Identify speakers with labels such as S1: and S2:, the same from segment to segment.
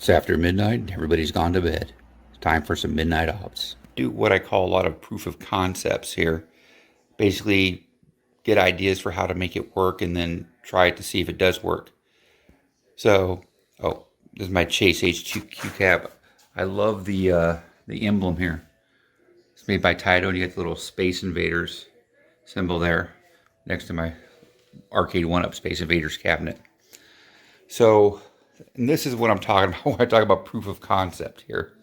S1: It's after midnight. Everybody's gone to bed. It's time for some midnight ops. Do what I call a lot of proof of concepts here. Basically, get ideas for how to make it work and then try it to see if it does work. So, this is my Chase H.Q. cab. I love the emblem here. It's made by Taito, and you get the little Space Invaders symbol there next to my Arcade 1-Up Space Invaders cabinet. So, and this is what I'm talking about when I talk about proof of concept here.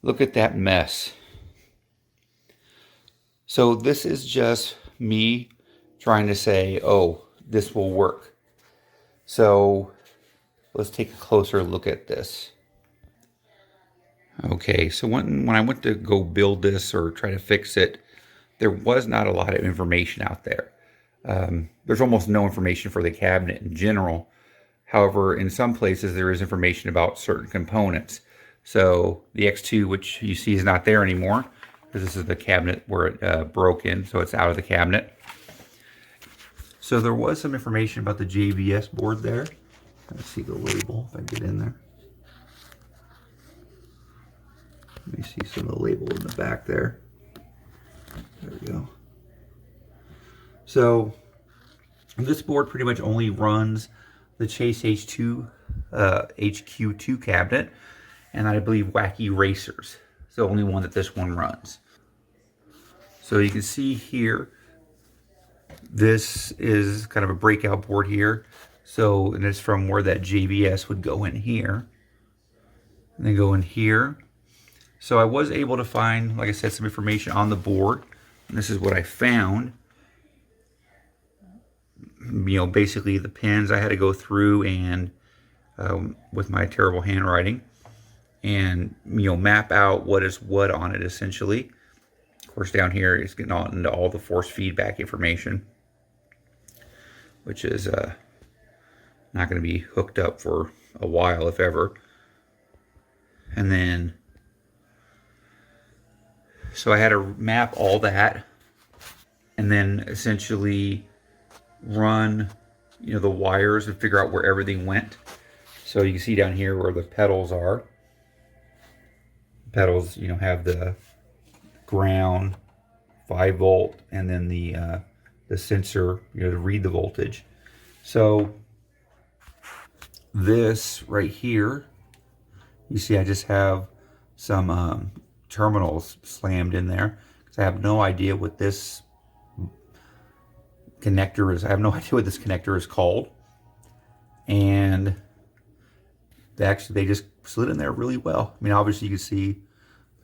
S1: Look at that mess. So this is just me trying to say, oh, this will work. So let's take a closer look at this. Okay, so when I went to go build this or try to fix it, there was not a lot of information out there. There's almost no information for the cabinet in general. However, in some places there is information about certain components. So the X2, which you see is not there anymore, because this is the cabinet where it broke in, so it's out of the cabinet. So there was some information about the JBS board there. Let's see the label, if I get in there. Let me see some of the label in the back there. There we go. So this board pretty much only runs the Chase H.Q. H.Q.2 cabinet, and I believe Wacky Racers. It's the only one that this one runs. So you can see here, this is kind of a breakout board here. So, and it's from where that JBS would go in here, and then go in here. So I was able to find, like I said, some information on the board, and this is what I found. You know, basically the pins I had to go through and with my terrible handwriting and, you know, map out what is what on it essentially. Of course, down here it's getting on into all the force feedback information, which is not going to be hooked up for a while, if ever. And then, so I had to map all that and then essentially run, you know, the wires and figure out where everything went. So you can see down here where the pedals are. Pedals, you know, have the ground, 5-volt, and then the sensor, you know, to read the voltage. So this right here, you see I just have some terminals slammed in there because I have no idea what this connector is. I have no idea what this connector is called, and they just slid in there really well. I mean, obviously you can see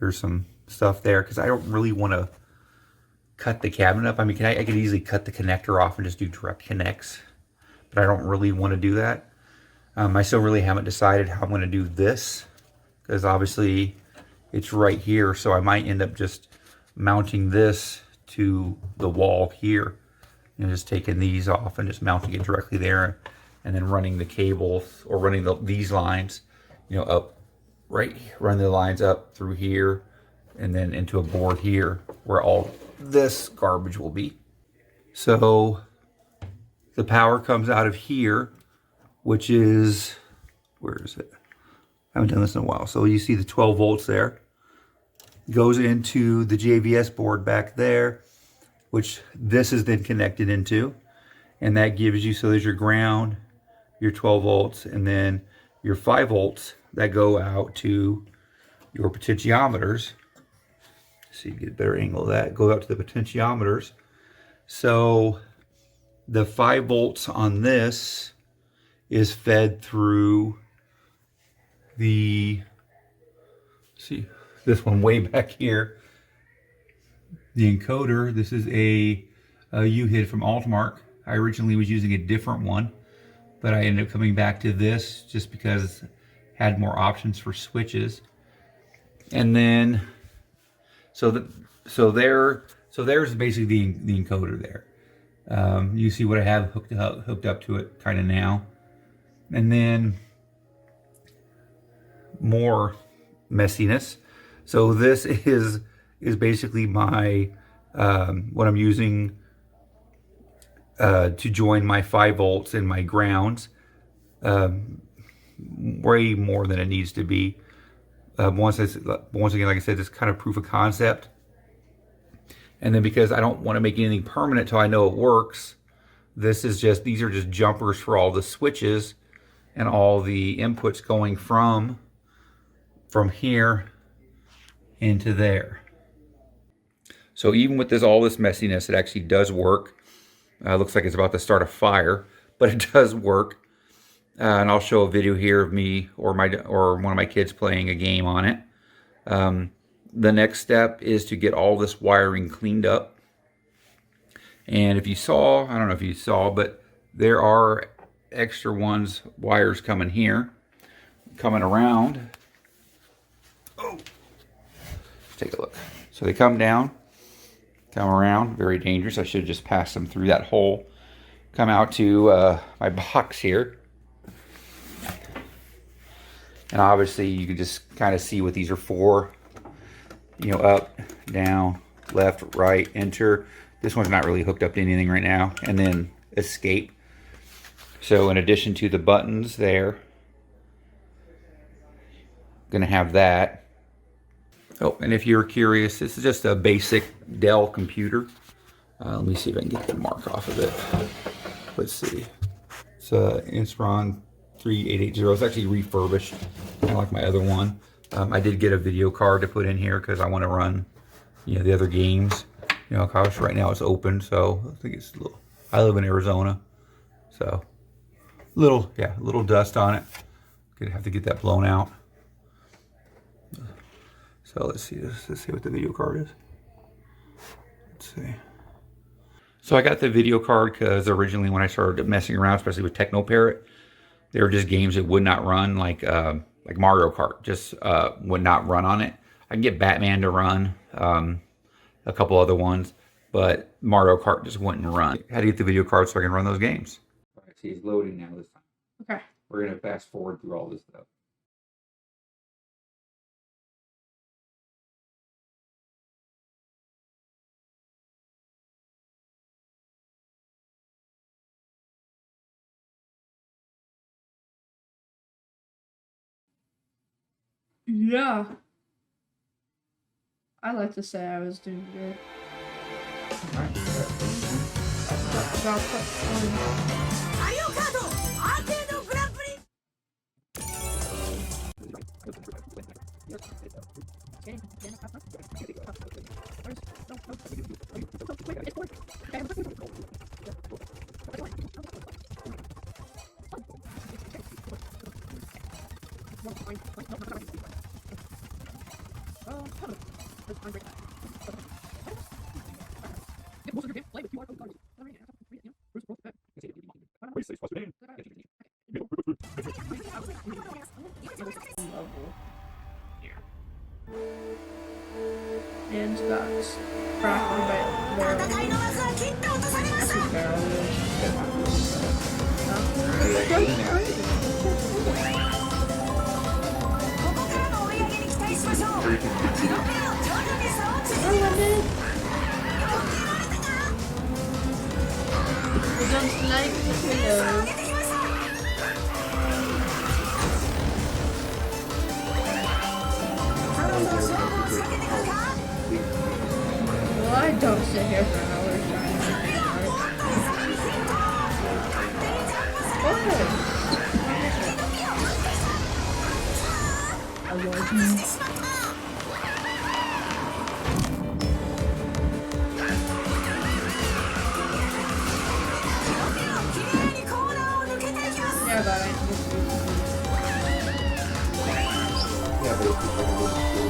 S1: there's some stuff there because I don't really want to cut the cabinet up. I mean, I could easily cut the connector off and just do direct connects, but I don't really want to do that. I still really haven't decided how I'm going to do this because obviously it's right here, so I might end up just mounting this to the wall here. You know, just taking these off and just mounting it directly there, and then running the cables or running these lines, you know, up, right, run the lines up through here and then into a board here where all this garbage will be. So the power comes out of here, which is, where is it? I haven't done this in a while. So you see the 12 volts there. Goes into the JBS board back there, which this is then connected into, and that gives you, so there's your ground, your 12 volts, and then your 5 volts that go out to your potentiometers. So you get a better angle of that, go out to the potentiometers. So the 5 volts on this is fed through the, see, this one way back here. The encoder, this is a U-HID from Altmark. I originally was using a different one, but I ended up coming back to this just because it had more options for switches. And then, so there's basically the encoder there. You see what I have hooked up to it kind of now. And then more messiness. So this is basically my what I'm using to join my 5 volts and my grounds. way more than it needs to be. Once again, like I said, it's kind of proof of concept. And then because I don't want to make anything permanent till I know it works, these are just jumpers for all the switches and all the inputs going from here into there. So even with all this messiness, it actually does work. Looks like it's about to start a fire, but it does work. And I'll show a video here of me or one of my kids playing a game on it. The next step is to get all this wiring cleaned up. And if you saw, I don't know if you saw, but there are extra wires coming here, coming around. Oh, let's take a look. So they come down, come around, very dangerous. I should have just passed them through that hole. Come out to my box here. And obviously you can just kind of see what these are for. You know, up, down, left, right, enter. This one's not really hooked up to anything right now. And then escape. So in addition to the buttons there, gonna have that. Oh, and if you're curious, this is just a basic Dell computer. Let me see if I can get the mark off of it. Let's see. It's Inspiron 3880. It's actually refurbished, kind of like my other one. I did get a video card to put in here because I want to run, you know, the other games. You know, gosh, right now it's open, so I think it's a little. I live in Arizona, so little dust on it. Gonna have to get that blown out. So let's see what the video card is. Let's see. So I got the video card because originally when I started messing around, especially with TechnoParrot, they were just games that would not run, like Mario Kart, just would not run on it. I can get Batman to run, a couple other ones, but Mario Kart just wouldn't run. I had to get the video card so I can run those games. All right, see, it's loading now this time.
S2: Okay.
S1: We're gonna fast forward through all this stuff.
S2: Yeah. I like to say I was doing good. About
S3: Mario Kart Arcade GP.
S2: And that's broccoli by I don't like the pillow. Well, I don't sit here for hours trying to make it hard. I was. Yeah, but I just
S1: Yeah, but it's like a little school.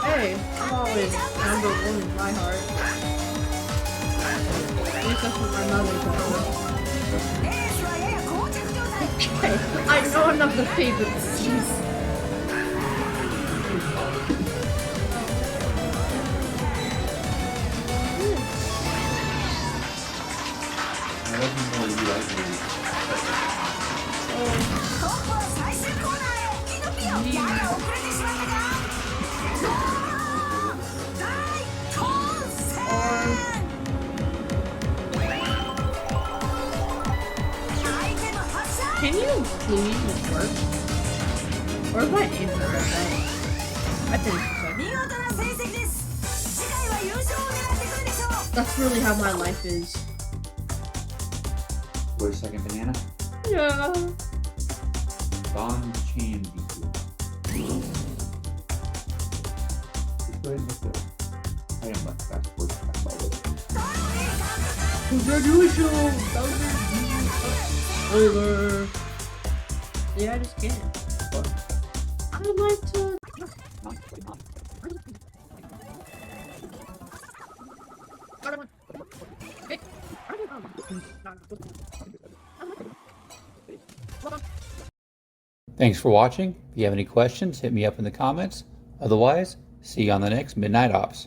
S2: Hey, I'm always number one in my heart. At least that's what my mother told me. Okay, I know I'm not the favorite. Jeez.
S3: トップは最終コーナーへキノピオやや遅れてしまったが大混戦アイテム発射
S2: Can you please work? Or if I aim for it, I think so.
S3: 見事な成績です次回は優勝を狙ってくるでしょう
S2: That's really how my life is.
S1: Wait a second, banana.
S2: Yeah.
S1: Don Chan beat you. Just go ahead and hit the item button fast forward to talk about it.
S2: Congratulations! Over. Yeah, I just can't.
S1: What?
S2: I'd like to.
S1: Thanks for watching. If you have any questions, hit me up in the comments. Otherwise, see you on the next Midnight Ops.